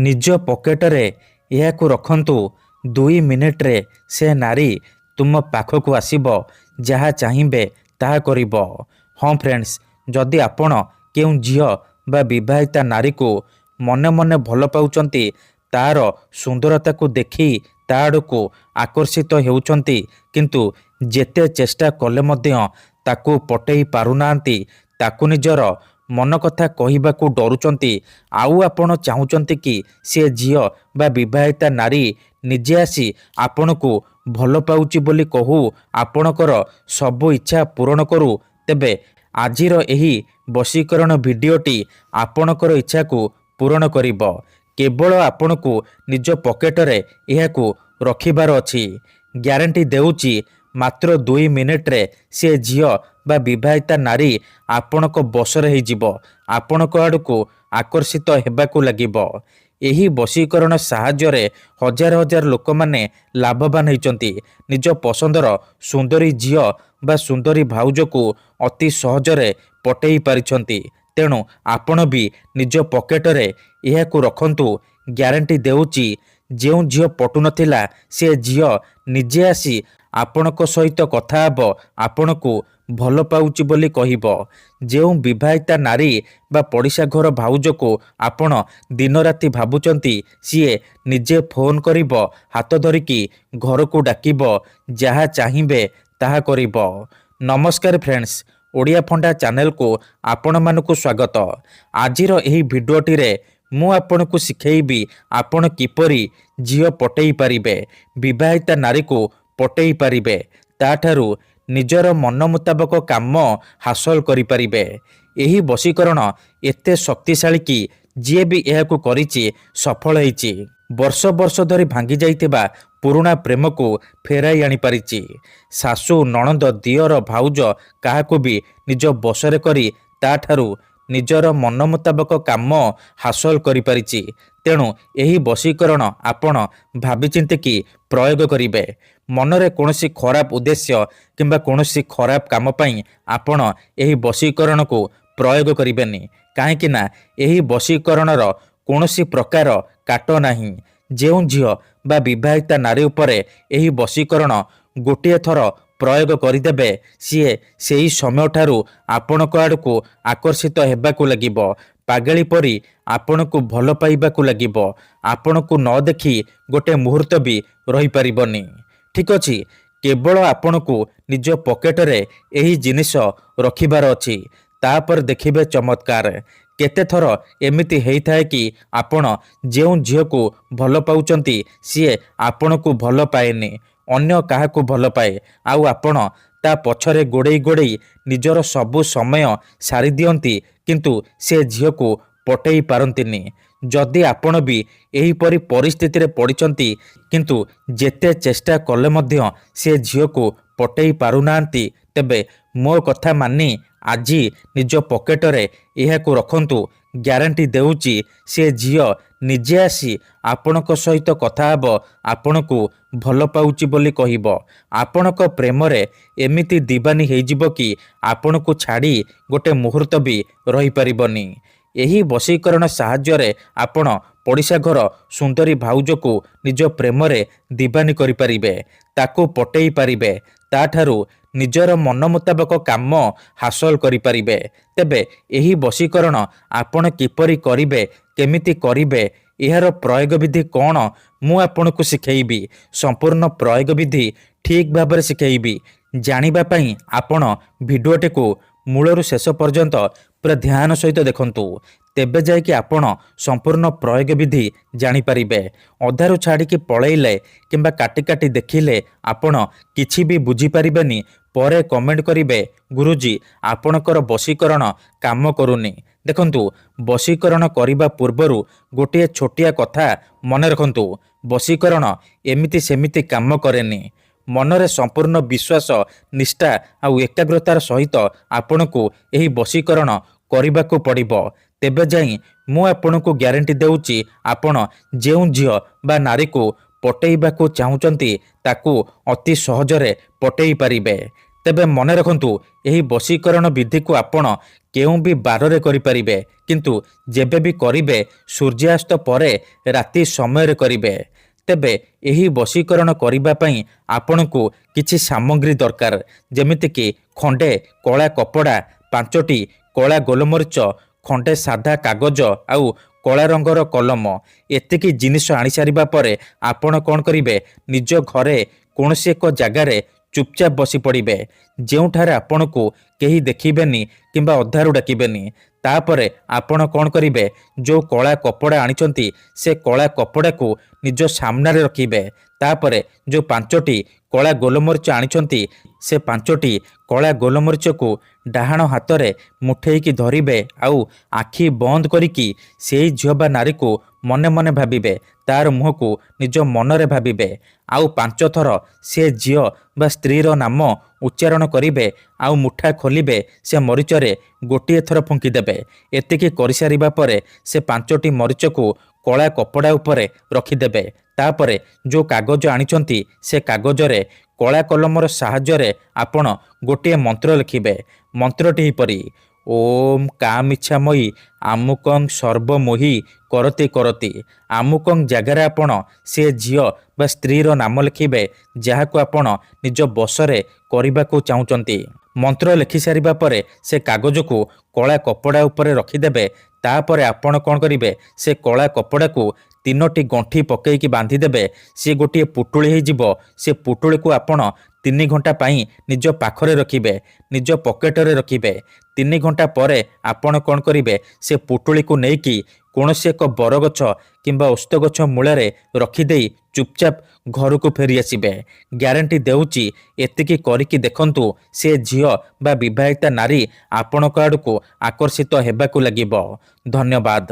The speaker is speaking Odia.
ନିଜ ପକେଟରେ ଏହାକୁ ରଖନ୍ତୁ। 2 ମିନିଟ୍ରେ ସେ ନାରୀ ତୁମ ପାଖକୁ ଆସିବ। ଯାହା ଚାହିଁବେ ତାହା କରିବ। ହଁ ଫ୍ରେଣ୍ଡସ୍, ଯଦି ଆପଣ କେଉଁ ଝିଅ ବା ବିବାହିତା ନାରୀକୁ ମନେ ମନେ ଭଲ ପାଉଛନ୍ତି, ତାର ସୁନ୍ଦରତାକୁ ଦେଖି ତା ଆଡ଼କୁ ଆକର୍ଷିତ ହେଉଛନ୍ତି, କିନ୍ତୁ ଯେତେ ଚେଷ୍ଟା କଲେ ମଧ୍ୟ ତାକୁ ପଟେଇ ପାରୁନାହାନ୍ତି, ତାକୁ ନିଜର ମନ କଥା କହିବାକୁ ଡରୁଛନ୍ତି, ଆଉ ଆପଣ ଚାହୁଁଛନ୍ତି କି ସେ ଝିଅ ବା ବିବାହିତା ନାରୀ ନିଜେ ଆସି ଆପଣଙ୍କୁ ଭଲ ପାଉଛି ବୋଲି କହୁ, ଆପଣଙ୍କର ସବୁ ଇଚ୍ଛା ପୂରଣ କରୁ, ତେବେ ଆଜିର ଏହି ବଶୀକରଣ ଭିଡ଼ିଓଟି ଆପଣଙ୍କର ଇଚ୍ଛାକୁ ପୂରଣ କରିବ। କେବଳ ଆପଣଙ୍କୁ ନିଜ ପକେଟରେ ଏହାକୁ ରଖିବାର ଅଛି। ଗ୍ୟାରେଣ୍ଟି ଦେଉଛି ମାତ୍ର 2 ମିନିଟ୍ରେ ସେ ଝିଅ ବା ବିବାହିତା ନାରୀ ଆପଣଙ୍କ ବଶରେ ହେଇଯିବ, ଆପଣଙ୍କ ଆଡ଼କୁ ଆକର୍ଷିତ ହେବାକୁ ଲାଗିବ। ଏହି ବଶୀକରଣ ସାହାଯ୍ୟରେ ହଜାର ହଜାର ଲୋକମାନେ ଲାଭବାନ ହେଇଛନ୍ତି। ନିଜ ପସନ୍ଦର ସୁନ୍ଦରୀ ଝିଅ ବା ସୁନ୍ଦରୀ ଭାଉଜକୁ ଅତି ସହଜରେ ପଟେଇ ପାରିଛନ୍ତି। ତେଣୁ ଆପଣ ବି ନିଜ ପକେଟରେ ଏହାକୁ ରଖନ୍ତୁ। ଗ୍ୟାରେଣ୍ଟି ଦେଉଛି ଯେଉଁ ଝିଅ ପଟୁନଥିଲା ସେ ଝିଅ ନିଜେ ଆସି ଆପଣଙ୍କ ସହିତ କଥା ହେବ, ଆପଣଙ୍କୁ ଭଲ ପାଉଛି ବୋଲି କହିବ। ଯେଉଁ ବିବାହିତା ନାରୀ ବା ପଡ଼ିଶା ଘର ଭାଉଜକୁ ଆପଣ ଦିନରାତି ଭାବୁଛନ୍ତି, ସିଏ ନିଜେ ଫୋନ୍ କରିବ, ହାତ ଧରିକି ଘରକୁ ଡାକିବ, ଯାହା ଚାହିଁବେ ତାହା କରିବ। ନମସ୍କାର ଫ୍ରେଣ୍ଡସ୍, ଓଡ଼ିଆ ଫଣ୍ଡା ଚ୍ୟାନେଲକୁ ଆପଣମାନଙ୍କୁ ସ୍ୱାଗତ। ଆଜିର ଏହି ଭିଡ଼ିଓଟିରେ ମୁଁ ଆପଣଙ୍କୁ ଶିଖେଇବି ଆପଣ କିପରି ଝିଅ ପଟେଇ ପାରିବେ, ବିବାହିତା ନାରୀକୁ ପଟେଇ ପାରିବେ, ତାଠାରୁ ନିଜର ମନ ମୁତାବକ କାମ ହାସଲ କରିପାରିବେ। ଏହି ବଶୀକରଣ ଏତେ ଶକ୍ତିଶାଳୀ କି ଯିଏ ବି ଏହାକୁ କରିଛି ସଫଳ ହେଇଛି। ବର୍ଷ ବର୍ଷ ଧରି ଭାଙ୍ଗି ଯାଇଥିବା ପୁରୁଣା ପ୍ରେମକୁ ଫେରାଇ ଆଣିପାରିଛି। ଶାଶୁ, ନଣନ୍ଦ, ଦିଅର, ଭାଉଜ କାହାକୁ ବି ନିଜ ବଶରେ କରି ତାଠାରୁ ନିଜର ମନ ମୁତାବକ କାମ ହାସଲ କରିପାରିଛି। ତେଣୁ ଏହି ବଶୀକରଣ ଆପଣ ଭାବିଚିନ୍ତିକି ପ୍ରୟୋଗ କରିବେ। ମନରେ କୌଣସି ଖରାପ ଉଦ୍ଦେଶ୍ୟ କିମ୍ବା କୌଣସି ଖରାପ କାମ ପାଇଁ ଆପଣ ଏହି ବଶୀକରଣକୁ ପ୍ରୟୋଗ କରିବେନି। କାହିଁକି ନା ଏହି ବଶୀକରଣର କୌଣସି ପ୍ରକାର କାଟ ନାହିଁ। ଯେଉଁ ଝିଅ ବା ବିବାହିତା ନାରୀ ଉପରେ ଏହି ବଶୀକରଣ ଗୋଟିଏ ଥର ପ୍ରୟୋଗ କରିଦେବେ, ସିଏ ସେହି ସମୟଠାରୁ ଆପଣଙ୍କ ଆଡ଼କୁ ଆକର୍ଷିତ ହେବାକୁ ଲାଗିବ। ପାଗଳି ପରି ଆପଣଙ୍କୁ ଭଲ ପାଇବାକୁ ଲାଗିବ। ଆପଣଙ୍କୁ ନ ଦେଖି ଗୋଟେ ମୁହୂର୍ତ୍ତ ବି ରହିପାରିବନି। ଠିକ୍ ଅଛି, କେବଳ ଆପଣଙ୍କୁ ନିଜ ପକେଟରେ ଏହି ଜିନିଷ ରଖିବାର ଅଛି। ତାପରେ ଦେଖିବେ ଚମତ୍କାର। କେତେଥର ଏମିତି ହେଇଥାଏ କି ଆପଣ ଯେଉଁ ଝିଅକୁ ଭଲ ପାଉଛନ୍ତି ସିଏ ଆପଣଙ୍କୁ ଭଲ ପାଏନି, ଅନ୍ୟ କାହାକୁ ଭଲ ପାଏ, ଆଉ ଆପଣ ତା ପଛରେ ଗୋଡ଼େଇ ଗୋଡ଼େଇ ନିଜର ସବୁ ସମୟ ସାରି ଦିଅନ୍ତି, କିନ୍ତୁ ସେ ଝିଅକୁ ପଟେଇ ପାରନ୍ତିନି। ଯଦି ଆପଣ ବି ଏହିପରି ପରିସ୍ଥିତିରେ ପଡ଼ିଛନ୍ତି, କିନ୍ତୁ ଯେତେ ଚେଷ୍ଟା କଲେ ମଧ୍ୟ ସେ ଝିଅକୁ ପଟେଇ ପାରୁନାହାନ୍ତି, ତେବେ ମୋ କଥା ମାନି ଆଜି ନିଜ ପକେଟରେ ଏହାକୁ ରଖନ୍ତୁ। ଗ୍ୟାରେଣ୍ଟି ଦେଉଛି ସେ ଝିଅ ନିଜେ ଆସି ଆପଣଙ୍କ ସହିତ କଥା ହେବ, ଆପଣଙ୍କୁ ଭଲ ପାଉଛି ବୋଲି କହିବ। ଆପଣଙ୍କ ପ୍ରେମରେ ଏମିତି ଦିବାନୀ ହେଇଯିବ କି ଆପଣଙ୍କୁ ଛାଡ଼ି ଗୋଟେ ମୁହୂର୍ତ୍ତ ବି ରହିପାରିବନି। ଏହି ବଶୀକରଣ ସାହାଯ୍ୟରେ ଆପଣ ପଡ଼ିଶା ଘର ସୁନ୍ଦରୀ ଭାଉଜକୁ ନିଜ ପ୍ରେମରେ ଦିବାନୀ କରିପାରିବେ, ତାକୁ ପଟେଇ ପାରିବେ, ତାଠାରୁ ନିଜର ମନ ମୁତାବକ କାମ ହାସଲ କରିପାରିବେ। ତେବେ ଏହି ବଶୀକରଣ ଆପଣ କିପରି କରିବେ, କେମିତି କରିବେ, ଏହାର ପ୍ରୟୋଗ ବିଧି କ'ଣ, ମୁଁ ଆପଣଙ୍କୁ ଶିଖେଇବି। ସମ୍ପୂର୍ଣ୍ଣ ପ୍ରୟୋଗ ବିଧି ଠିକ୍ ଭାବରେ ଶିଖେଇବି। ଜାଣିବା ପାଇଁ ଆପଣ ଭିଡ଼ିଓଟିକୁ ମୂଳରୁ ଶେଷ ପର୍ଯ୍ୟନ୍ତ ପୁରା ଧ୍ୟାନ ସହିତ ଦେଖନ୍ତୁ। ତେବେ ଯାଇକି ଆପଣ ସମ୍ପୂର୍ଣ୍ଣ ପ୍ରୟୋଗ ବିଧି ଜାଣିପାରିବେ। ଅଧାରୁ ଛାଡ଼ିକି ପଳେଇଲେ କିମ୍ବା କାଟି କାଟି ଦେଖିଲେ ଆପଣ କିଛି ବି ବୁଝିପାରିବେନି। ପରେ କମେଣ୍ଟ କରିବେ, ଗୁରୁଜୀ ଆପଣଙ୍କର ବଶୀକରଣ କାମ କରୁନି। ଦେଖନ୍ତୁ, ବଶୀକରଣ କରିବା ପୂର୍ବରୁ ଗୋଟିଏ ଛୋଟିଆ କଥା ମନେ ରଖନ୍ତୁ। ବଶୀକରଣ ଏମିତି ସେମିତି କାମ କରେନି। ମନରେ ସମ୍ପୂର୍ଣ୍ଣ ବିଶ୍ୱାସ, ନିଷ୍ଠା ଆଉ ଏକାଗ୍ରତାର ସହିତ ଆପଣଙ୍କୁ ଏହି ବଶୀକରଣ କରିବାକୁ ପଡ଼ିବ। ତେବେ ଯାଇ ମୁଁ ଆପଣଙ୍କୁ ଗ୍ୟାରେଣ୍ଟି ଦେଉଛି ଆପଣ ଯେଉଁ ଝିଅ ବା ନାରୀକୁ ପଟେଇବାକୁ ଚାହୁଁଛନ୍ତି ତାକୁ ଅତି ସହଜରେ ପଟେଇ ପାରିବେ। ତେବେ ମନେ ରଖନ୍ତୁ ଏହି ବଶୀକରଣ ବିଧିକୁ ଆପଣ କେଉଁ ବି ବାରରେ କରିପାରିବେ, କିନ୍ତୁ ଯେବେ ବି କରିବେ ସୂର୍ଯ୍ୟାସ୍ତ ପରେ ରାତି ସମୟରେ କରିବେ। ତେବେ ଏହି ବଶୀକରଣ କରିବା ପାଇଁ ଆପଣଙ୍କୁ କିଛି ସାମଗ୍ରୀ ଦରକାର, ଯେମିତିକି ଖଣ୍ଡେ କଳା କପଡ଼ା, 5ଟି କଳା ଗୋଲମରିଚ, ଖଣ୍ଡେ ସାଧା କାଗଜ ଆଉ କଳା ରଙ୍ଗର କଲମ। ଏତିକି ଜିନିଷ ଆଣିସାରିବା ପରେ ଆପଣ କ'ଣ କରିବେ, ନିଜ ଘରେ କୌଣସି ଏକ ଜାଗାରେ ଚୁପଚାପ ବସି ପଡ଼ିବେ, ଯେଉଁଠାରେ ଆପଣଙ୍କୁ କେହି ଦେଖିବେନି କିମ୍ବା ଅଧାରୁ ଡାକିବେନି। ତାପରେ ଆପଣ କ'ଣ କରିବେ, ଯେଉଁ କଳା କପଡ଼ା ଆଣିଛନ୍ତି ସେ କଳା କପଡ଼ାକୁ ନିଜ ସାମ୍ନାରେ ରଖିବେ। ତାପରେ ଯେଉଁ 5ଟି କଳା ଗୋଲମରିଚ ଆଣିଛନ୍ତି ସେ 5ଟି କଳା ଗୋଲମରିଚକୁ ଡାହାଣ ହାତରେ ମୁଠେଇକି ଧରିବେ ଆଉ ଆଖି ବନ୍ଦ କରିକି ସେଇ ଝିଅ ବା ନାରୀକୁ ମନେ ମନେ ଭାବିବେ, ତାର ମୁହଁକୁ ନିଜ ମନରେ ଭାବିବେ ଆଉ 5 ଥର ସେ ଝିଅ ବା ସ୍ତ୍ରୀର ନାମ ଉଚ୍ଚାରଣ କରିବେ ଆଉ ମୁଠା ଖୋଲିବେ ସେ ମରିଚରେ ଗୋଟିଏ ଥର ଫୁଙ୍କିଦେବେ। ଏତିକି କରିସାରିବା ପରେ ସେ 5ଟି ମରିଚକୁ କଳା କପଡ଼ା ଉପରେ ରଖିଦେବେ। ତାପରେ ଯେଉଁ କାଗଜ ଆଣିଛନ୍ତି ସେ କାଗଜରେ କଳା କଲମର ସାହାଯ୍ୟରେ ଆପଣ ଗୋଟିଏ ମନ୍ତ୍ର ଲେଖିବେ। ମନ୍ତ୍ରଟି ଏହିପରି, ଓମ୍ କାମିଚ୍ଛାମୟୀ ଆମୁକଂ ସର୍ବମୋହି କରତି କରତି। ଆମୁକଂ ଜାଗାରେ ଆପଣ ସେ ଝିଅ ବା ସ୍ତ୍ରୀର ନାମ ଲେଖିବେ ଯାହାକୁ ଆପଣ ନିଜ ବଶରେ କରିବାକୁ ଚାହୁଁଛନ୍ତି। ମନ୍ତ୍ର ଲେଖିସାରିବା ପରେ ସେ କାଗଜକୁ କଳା କପଡ଼ା ଉପରେ ରଖିଦେବେ। ତାପରେ ଆପଣ କ'ଣ କରିବେ, ସେ କଳା କପଡ଼ାକୁ 3ଟି ଗଣ୍ଠି ପକେଇକି ବାନ୍ଧିଦେବେ। ସେ ଗୋଟିଏ ପୁଟୁଳି ହେଇଯିବ। ସେ ପୁଟୁଳିକୁ ଆପଣ 3 ଘଣ୍ଟା ପାଇଁ ନିଜ ପାଖରେ ରଖିବେ, ନିଜ ପକେଟରେ ରଖିବେ। 3 ଘଣ୍ଟା ପରେ ଆପଣ କ'ଣ କରିବେ, ସେ ପୁଟୁଳିକୁ ନେଇକି କୌଣସି ଏକ ବରଗଛ କିମ୍ବା ଓସ୍ତ ଗଛ ମୂଳରେ ରଖିଦେଇ ଚୁପଚାପ ଘରକୁ ଫେରିଆସିବେ। ଗ୍ୟାରେଣ୍ଟି ଦେଉଛି, ଏତିକି କରିକି ଦେଖନ୍ତୁ, ସେ ଝିଅ ବା ବିବାହିତା ନାରୀ ଆପଣଙ୍କ ଆଡ଼କୁ ଆକର୍ଷିତ ହେବାକୁ ଲାଗିବ। ଧନ୍ୟବାଦ।